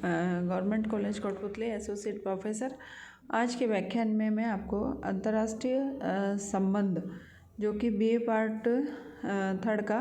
Government college Kotputli associate professor. आज के व्याख्यान में मैं आपको अंतर्राष्ट्रीय संबंध जो कि बीए पार्ट 3 का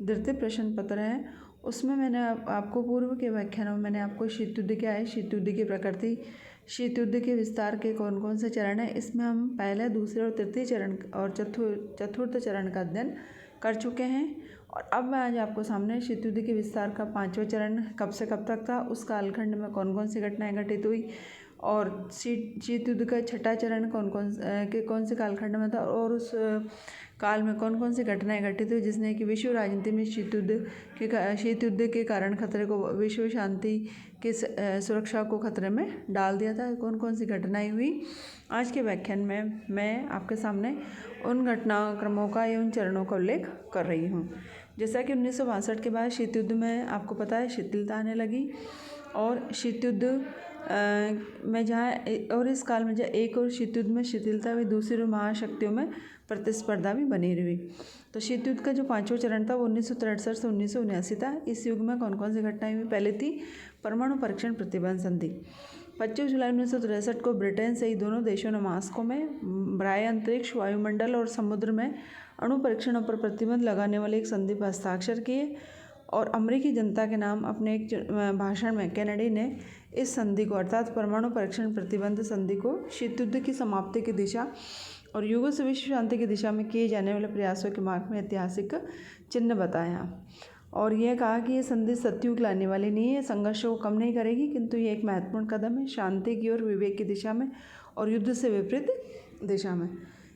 द्वितीय प्रश्न पत्र है, उसमें मैंने आपको पूर्व के व्याख्यानों में मैंने आपको शीत युद्ध क्या है, शीत युद्ध की प्रकृति, शीत युद्ध के विस्तार के कौन कौन से चरण हैं, इसमें हम पहले, दूसरे और तृतीय चरण और चतुर्थ चरण का अध्ययन कर चुके हैं। और अब मैं आज आपको सामने शीत युद्ध के विस्तार का 5वां चरण कब से कब तक था, उस कालखंड में कौन कौन सी घटनाएं घटित हुई, और शीत युद्ध का 6ठा चरण कौन से कालखंड में था, और उस काल में कौन कौन सी घटनाएं घटित हुई जिसने कि विश्व राजनीति में शीत युद्ध के कारण खतरे को, विश्व शांति की सुरक्षा को खतरे में डाल दिया था। कौन कौन सी घटनाएं हुई, आज के व्याख्यान में मैं आपके सामने उन घटनाक्रमों का या उन चरणों का उल्लेख कर रही हूँ। जैसा कि 1962 के बाद शीत युद्ध में आपको पता है शिथिलता आने लगी, और शीत युद्ध में जहाँ और इस काल में जहाँ एक और शीत युद्ध में शिथिलता हुई, दूसरी महाशक्तियों में प्रतिस्पर्धा भी बनी रही। तो शीत युद्ध का जो 5वां चरण था वो 1963 से 1979 था। इस युग में कौन कौन सी घटनाएं हुई, पहले थी परमाणु परीक्षण प्रतिबंध संधि। 25 जुलाई 1963 को ब्रिटेन से ही दोनों देशों ने मॉस्को में बाह्य अंतरिक्ष, वायुमंडल और समुद्र में अणु परीक्षणों पर प्रतिबंध लगाने वाले एक संधि पर हस्ताक्षर किए। और अमेरिकी जनता के नाम अपने एक भाषण में केनेडी ने इस संधि को, अर्थात परमाणु परीक्षण प्रतिबंध संधि को, शीत युद्ध की समाप्ति की दिशा और युगों से विश्व शांति की दिशा में किए जाने वाले प्रयासों के मार्ग में ऐतिहासिक चिन्ह बताया। और यह कहा कि यह संधि सत्युग लाने वाली नहीं है, संघर्षों को कम नहीं करेगी, किंतु ये एक महत्वपूर्ण कदम है शांति की और विवेक की दिशा में और युद्ध से विपरीत दिशा में।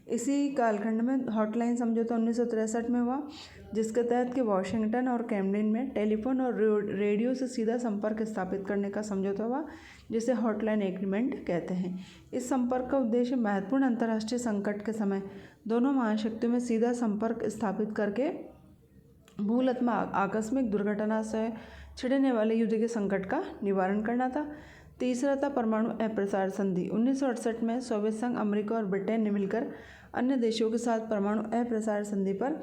इसी कालखंड में हॉटलाइन समझौता 1963 में हुआ, जिसके तहत कि वाशिंगटन और कैम्ब्रिज में टेलीफोन और रेडियो से सीधा संपर्क स्थापित करने का समझौता हुआ, जिसे हॉटलाइन एग्रीमेंट कहते हैं। इस संपर्क का उद्देश्य महत्वपूर्ण अंतर्राष्ट्रीय संकट के समय दोनों महाशक्तियों में सीधा संपर्क स्थापित करके भूल अथवा आकस्मिक दुर्घटना से छिड़ने वाले युद्ध के संकट का निवारण करना था। तीसरा था परमाणु अप्रसार संधि। 1968 में सोवियत संघ, अमेरिका और ब्रिटेन ने मिलकर अन्य देशों के साथ परमाणु अप्रसार संधि पर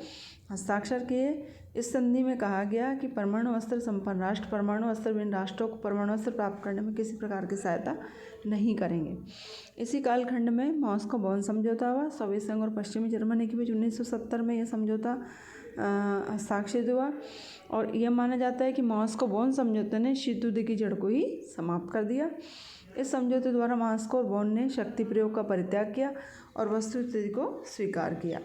हस्ताक्षर किए। इस संधि में कहा गया कि परमाणु अस्त्र संपन्न राष्ट्र परमाणु अस्त्र विहीन राष्ट्रों को परमाणु अस्त्र प्राप्त करने में किसी प्रकार की सहायता नहीं करेंगे। इसी कालखंड में मॉस्को बॉन समझौता हुआ, सोवियत संघ और पश्चिमी जर्मनी के बीच 1970 में यह समझौता हस्ताक्षरित हुआ। और यह माना जाता है कि मॉस्को बॉन समझौते ने शीत युद्ध की जड़ को ही समाप्त कर दिया। इस समझौते द्वारा मॉस्को और बॉन ने शक्ति प्रयोग का परित्याग किया और वस्तुस्थिति को स्वीकार किया।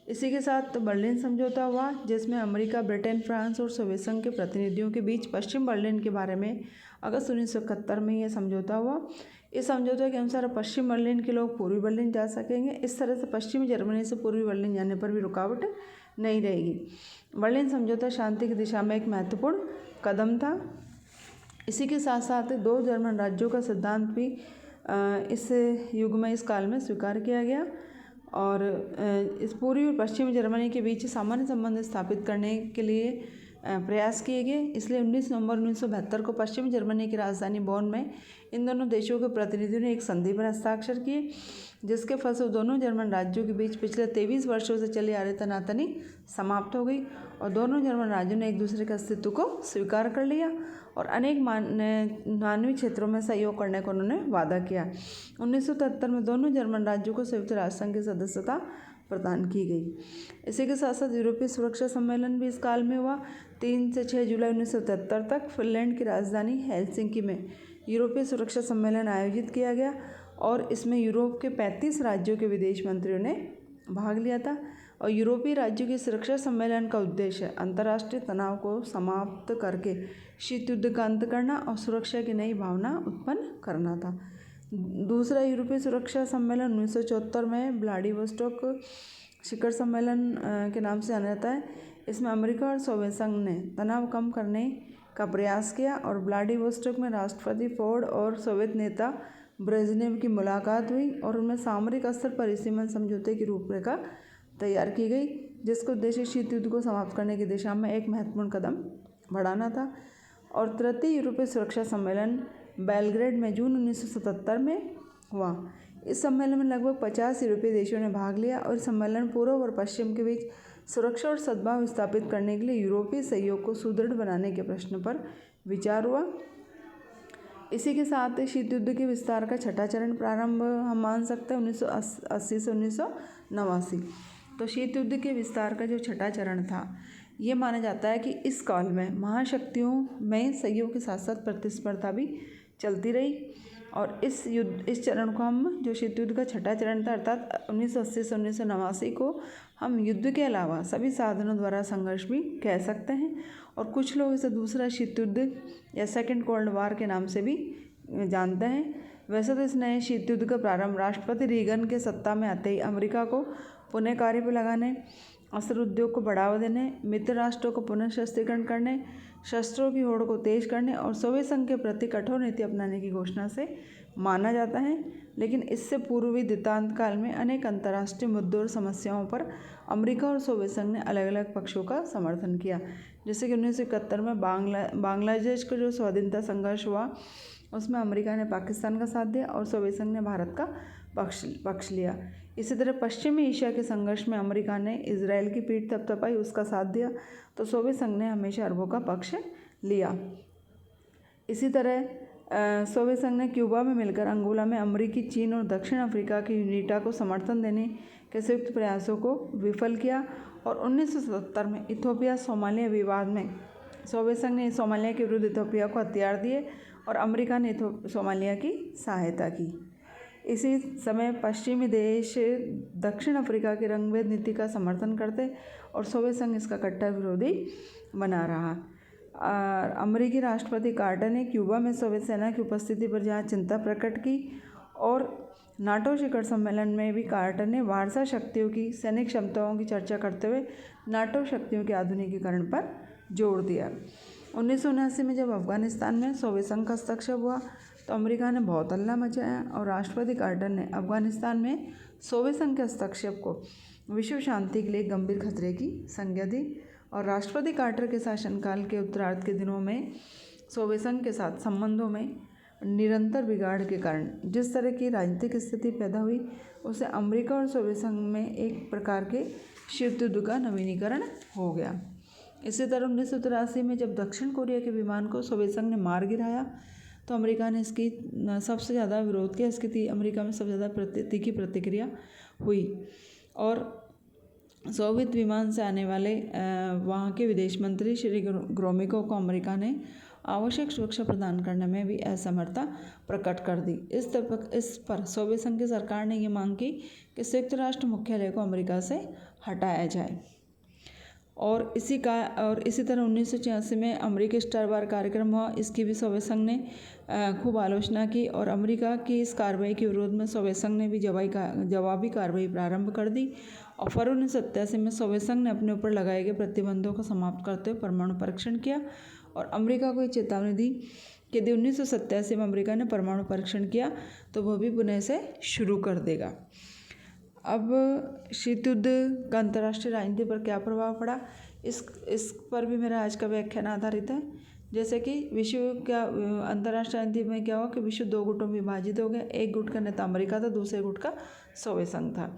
इसी के साथ बर्लिन समझौता हुआ, जिसमें अमेरिका, ब्रिटेन, फ्रांस और सोवियत संघ के प्रतिनिधियों के बीच पश्चिम बर्लिन के बारे में अगस्त 1971 में यह समझौता हुआ। इस समझौते के अनुसार पश्चिम बर्लिन के लोग पूर्वी बर्लिन जा सकेंगे। इस तरह से पश्चिमी जर्मनी से पूर्वी बर्लिन जाने पर भी रुकावट नहीं रहेगी। बर्लिन समझौता शांति की दिशा में एक महत्वपूर्ण कदम था। इसी के साथ साथ 2 जर्मन राज्यों का सिद्धांत भी इस युग में, इस काल में स्वीकार किया गया। और इस पूर्वी और पश्चिमी जर्मनी के बीच सामान्य संबंध स्थापित करने के लिए प्रयास किए गए। इसलिए 19 नवंबर 1972 को पश्चिमी जर्मनी की राजधानी बॉन में इन दोनों देशों के प्रतिनिधियों ने एक संधि पर हस्ताक्षर किए, जिसके फलस्वरूप दोनों जर्मन राज्यों के बीच पिछले 23 वर्षों से चली आ रही तनातनी समाप्त हो गई और दोनों जर्मन राज्यों ने एक दूसरे के अस्तित्व को स्वीकार कर लिया और अनेक मानवीय क्षेत्रों में सहयोग करने का उन्होंने वादा किया। 1973 में दोनों जर्मन राज्यों को संयुक्त राष्ट्र संघ की सदस्यता प्रदान की गई। इसी के साथ साथ यूरोपीय सुरक्षा सम्मेलन भी इस काल में हुआ। 3 से 6 जुलाई 1973 तक फिनलैंड की राजधानी हेलसिंकी में यूरोपीय सुरक्षा सम्मेलन आयोजित किया गया और इसमें यूरोप के 35 राज्यों के विदेश मंत्रियों ने भाग लिया था। और यूरोपीय राज्यों की सुरक्षा सम्मेलन का उद्देश्य अंतर्राष्ट्रीय तनाव को समाप्त करके शीत युद्ध का अंत करना और सुरक्षा की नई भावना उत्पन्न करना था। दूसरा यूरोपीय सुरक्षा सम्मेलन 1974 में व्लादिवोस्टोक शिखर सम्मेलन के नाम से जाना जाता है। इसमें अमेरिका और सोवियत संघ ने तनाव कम करने का प्रयास किया और व्लादिवोस्टोक में राष्ट्रपति फोर्ड और सोवियत नेता ब्रेजनेव की मुलाकात हुई और उनमें सामरिक स्तर पर परिसीमन समझौते की रूपरेखा तैयार की गई, जिसका उद्देश्य शीत युद्ध को समाप्त करने की दिशा में एक महत्वपूर्ण कदम बढ़ाना था। और तृतीय यूरोपीय सुरक्षा सम्मेलन बेलग्रेड में जून 1977 में हुआ। इस सम्मेलन में लगभग 50 यूरोपीय देशों ने भाग लिया और सम्मेलन पूर्व और पश्चिम के बीच सुरक्षा और सद्भाव स्थापित करने के लिए यूरोपीय सहयोग को सुदृढ़ बनाने के प्रश्न पर विचार हुआ। इसी के साथ शीत युद्ध के विस्तार का छठा चरण प्रारंभ हम मान सकते हैं 1980 से 1989। तो शीत युद्ध के विस्तार का जो छठा चरण था, ये माना जाता है कि इस काल में महाशक्तियों में सहयोग के साथ साथ प्रतिस्पर्धा भी चलती रही। और इस चरण को हम, जो शीत युद्ध का छठा चरण था अर्थात 1980 से 1989 को, हम युद्ध के अलावा सभी साधनों द्वारा संघर्ष भी कह सकते हैं। और कुछ लोग इसे दूसरा शीत युद्ध या सेकंड कोल्ड वार के नाम से भी जानते हैं। वैसे तो इस नए शीत युद्ध का प्रारंभ राष्ट्रपति रीगन के सत्ता में आते ही अमेरिका को पुनः कार्य पर लगाने, अस्त्र उद्योग को बढ़ावा देने, मित्र राष्ट्रों को पुनः शस्त्रीकरण करने, शस्त्रों की होड़ को तेज करने और सोवियत संघ के प्रति कठोर नीति अपनाने की घोषणा से माना जाता है। लेकिन इससे पूर्वी द्वितांत काल में अनेक अंतर्राष्ट्रीय मुद्दों और समस्याओं पर अमेरिका और सोवियत संघ ने अलग अलग पक्षों का समर्थन किया। जैसे कि 1971 में बांग्लादेश का जो स्वाधीनता संघर्ष हुआ, उसमें अमेरिका ने पाकिस्तान का साथ दिया और सोवियत संघ ने भारत का पक्ष लिया। इसी तरह पश्चिमी एशिया के संघर्ष में अमेरिका ने इजराइल की पीठ थपथपाई, उसका साथ दिया, तो सोवियत संघ ने हमेशा अरबों का पक्ष लिया। इसी तरह सोवियत संघ ने क्यूबा में मिलकर अंगोला में अमेरिकी, चीन और दक्षिण अफ्रीका की यूनिटा को समर्थन देने के संयुक्त प्रयासों को विफल किया। और 1977 में इथियोपिया सोमालिया विवाद में सोवियत संघ ने सोमालिया के विरुद्ध इथियोपिया को हथियार दिए और अमेरिका ने सोमालिया की सहायता की। इसी समय पश्चिमी देश दक्षिण अफ्रीका की रंगभेद नीति का समर्थन करते और सोवियत संघ इसका कट्टर विरोधी बना रहा। अमेरिकी राष्ट्रपति कार्टर ने क्यूबा में सोवियत सेना की उपस्थिति पर जहाँ चिंता प्रकट की, और नाटो शिखर सम्मेलन में भी कार्टर ने वारसा शक्तियों की सैनिक क्षमताओं की चर्चा करते हुए नाटो शक्तियों के आधुनिकीकरण पर जोर दिया। 1979 में जब अफगानिस्तान में सोवियत संघ का हस्तक्षेप हुआ तो अमेरिका ने बहुत हल्ला मचाया और राष्ट्रपति कार्टर ने अफगानिस्तान में सोवियत संघ के हस्तक्षेप को विश्व शांति के लिए गंभीर खतरे की संज्ञा दी। और राष्ट्रपति कार्टर के शासनकाल के उत्तरार्ध के दिनों में सोवियत संघ के साथ संबंधों में निरंतर बिगाड़ के कारण जिस तरह की राजनीतिक स्थिति पैदा हुई, उसे अमेरिका और सोवियत संघ में एक प्रकार के शीत युद्ध का नवीनीकरण हो गया। इसी तरह 1983 में जब दक्षिण कोरिया के विमान को सोवियत संघ ने मार गिराया तो अमेरिका ने इसकी सबसे ज़्यादा विरोध किया। इसकी अमेरिका में सबसे ज़्यादा तीखी प्रतिक्रिया हुई और सोवियत विमान से आने वाले वहाँ के विदेश मंत्री श्री ग्रोमिको को अमेरिका ने आवश्यक सुरक्षा प्रदान करने में भी असमर्थता प्रकट कर दी। इस पर सोवियत संघ की सरकार ने ये मांग की कि संयुक्त राष्ट्र मुख्यालय को अमेरिका से हटाया जाए। और इसी तरह 1986 में अमेरिकी स्टार वार कार्यक्रम हुआ। इसकी भी सोवियत संघ ने खूब आलोचना की और अमेरिका की इस कार्रवाई के विरोध में सोवियत संघ ने भी जवाबी कार्रवाई प्रारंभ कर दी। और फरवरी 1987 में सोवियत संघ ने अपने ऊपर लगाए गए प्रतिबंधों को समाप्त करते हुए परमाणु परीक्षण किया और अमेरिका को ये चेतावनी दी कि यदि 1987 में अमेरिका ने परमाणु परीक्षण किया तो वह भी पुनः से शुरू कर देगा। अब शीत युद्ध का अंतर्राष्ट्रीय राजनीति पर क्या प्रभाव पड़ा, इस पर भी मेरा आज का व्याख्यान आधारित है। जैसे कि विश्व का अंतर्राष्ट्रीय राजनीति में क्या हुआ कि विश्व दो गुटों में विभाजित हो गया। एक गुट का नेता अमेरिका था, दूसरे गुट का सोवियत संघ था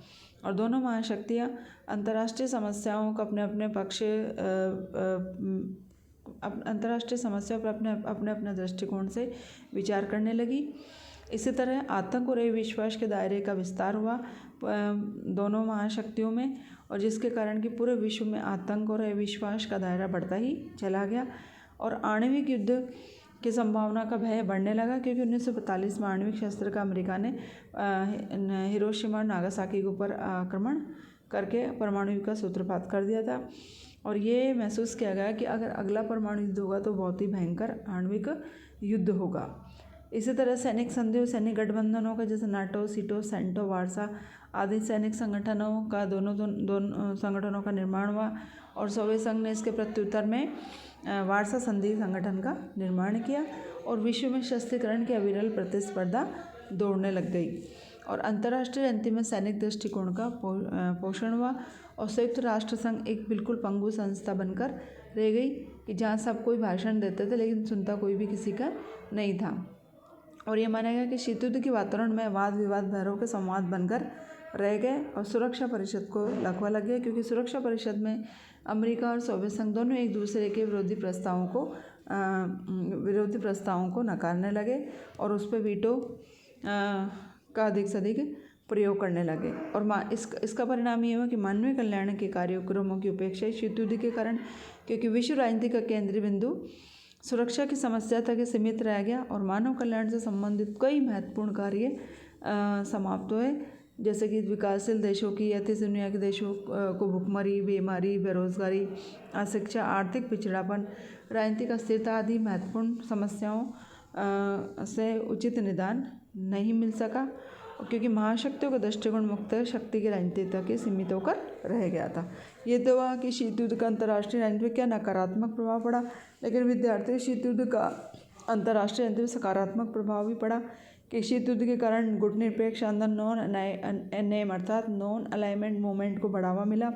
और दोनों महाशक्तियाँ अंतर्राष्ट्रीय समस्याओं का अंतर्राष्ट्रीय समस्याओं पर अपने अपने दृष्टिकोण से विचार करने लगी। इसी तरह आतंक और अविश्वास के दायरे का विस्तार हुआ दोनों महाशक्तियों में और जिसके कारण कि पूरे विश्व में आतंक और अविश्वास का दायरा बढ़ता ही चला गया और आणविक युद्ध की संभावना का भय बढ़ने लगा क्योंकि 1945 में आणविक शस्त्र का अमेरिका ने हिरोशिमा और नागासाकी के ऊपर आक्रमण करके परमाणु युद्ध का सूत्रपात कर दिया था। और ये महसूस किया गया कि अगर अगला परमाणु युद्ध होगा तो बहुत ही भयंकर आणविक युद्ध होगा। इसी तरह सैनिक संधि और सैनिक गठबंधनों का जैसे नाटो, सीटो, सेंटो, वार्सा आदि सैनिक संगठनों का दोनों संगठनों का निर्माण हुआ और सोवियत संघ ने इसके प्रत्युत्तर में वार्सा संधि संगठन का निर्माण किया और विश्व में शस्त्रीकरण की अविरल प्रतिस्पर्धा दौड़ने लग गई और अंतर्राष्ट्रीय राजनीति में सैनिक दृष्टिकोण का पोषण हुआ और संयुक्त राष्ट्र संघ एक बिल्कुल पंगु संस्था बनकर रह गई कि जहाँ सब कोई भाषण देते थे लेकिन सुनता कोई भी किसी का नहीं था। और ये माना गया कि शीत युद्ध के वातावरण में वाद विवाद भैरव के संवाद बनकर रह गए और सुरक्षा परिषद को लकवा लग गया क्योंकि सुरक्षा परिषद में अमेरिका और सोवियत संघ दोनों एक दूसरे के विरोधी प्रस्तावों को विरोधी प्रस्तावों को नकारने लगे और उस पर वीटो का अधिक से अधिक प्रयोग करने लगे। और इसका परिणाम ये हुआ कि मानवीय कल्याण के कार्यक्रमों की उपेक्षा शीत युद्ध के कारण, क्योंकि विश्व राजनीति का केंद्रीय बिंदु सुरक्षा की समस्या तक सीमित रह गया और मानव कल्याण से संबंधित कई महत्वपूर्ण कार्य समाप्त हुए, जैसे कि विकासशील देशों की या तीसरी दुनिया के देशों को भुखमरी, बीमारी, बेरोजगारी, अशिक्षा, आर्थिक पिछड़ापन, राजनीतिक अस्थिरता आदि महत्वपूर्ण समस्याओं से उचित निदान नहीं मिल सका, क्योंकि महाशक्तियों का दृष्टिकोण मुक्त शक्ति की राजनीति तक ही सीमित होकर रह गया था। ये तो हुआ कि शीत युद्ध का अंतर्राष्ट्रीय राजनीति पर क्या नकारात्मक प्रभाव पड़ा, लेकिन विद्यार्थी शीत युद्ध का अंतर्राष्ट्रीय राजनीति पर सकारात्मक प्रभाव भी पड़ा कि शीत युद्ध के कारण गुटनिरपेक्ष आंदोलन नॉन अर्थात नॉन अलाइनमेंट मूवमेंट को बढ़ावा मिला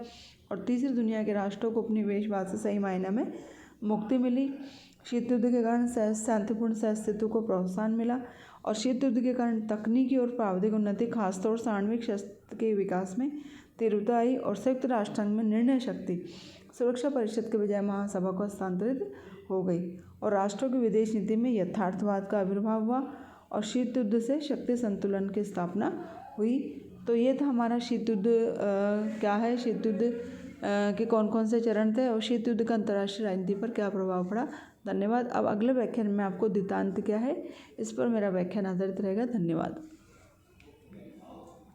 और तीसरी दुनिया के राष्ट्रों को उपनिवेशवाद से सही मायने में मुक्ति मिली। शीत युद्ध के कारण शांतिपूर्ण सहअस्तित्व को प्रोत्साहन मिला और शीत युद्ध के कारण तकनीकी और प्राविधिक उन्नति, खासतौर से आणविक शस्त्र के विकास में तीव्रता आई और संयुक्त राष्ट्र संघ में निर्णय शक्ति सुरक्षा परिषद के बजाय महासभा को हस्तांतरित हो गई और राष्ट्रों की विदेश नीति में यथार्थवाद का आविर्भाव हुआ और शीत युद्ध से शक्ति संतुलन की स्थापना हुई। तो ये था हमारा शीत युद्ध क्या है, शीत युद्ध के कौन कौन से चरण थे और शीत युद्ध का अंतर्राष्ट्रीय राजनीति पर क्या प्रभाव पड़ा। धन्यवाद। अब अगले व्याख्यान में आपको द्वितांत क्या है इस पर मेरा व्याख्यान आधारित रहेगा। धन्यवाद।